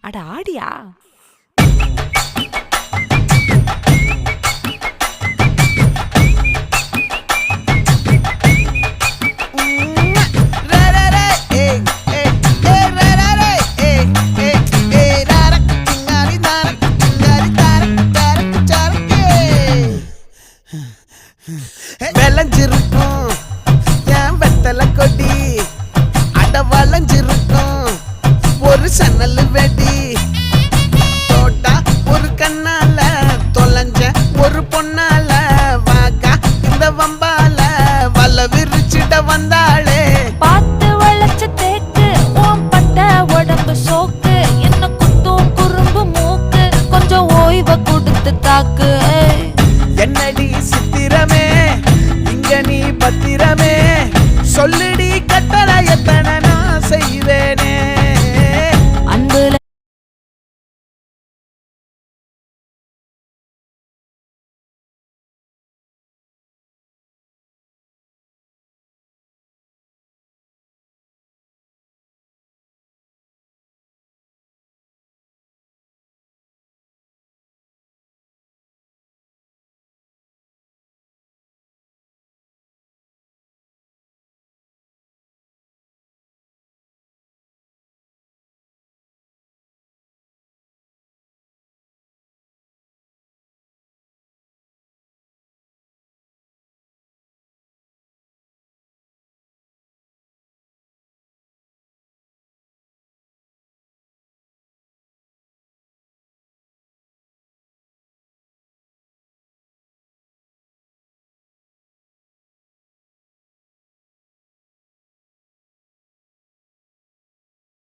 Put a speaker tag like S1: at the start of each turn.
S1: அட ஆடியா?
S2: விளைஞ்சிருக்கும் என் வெத்தலை கொடி, அட வளைஞ்சிருக்கும் ஒரு சன்னல் வெடி. தோட்டா ஒரு கண்ணால தொலைஞ்ச ஒரு பொண்ணால வாக்கா இந்த வம்பால வல விரிச்சிட வந்தாளே.
S1: பார்த்து வளைச்ச தேக்கு ஓம் பட்ட உடம்பு சோக்கு, என்ன குத்தும் குறும்பு மூக்கு, கொஞ்சம் ஓய்வை கொடுத்து தாக்கு.
S2: என்னடி சித்திரமே இங்க நீ பத்திரமே, சொல்லுடி கட்டளை எத்தனை நான் செய்வேனே.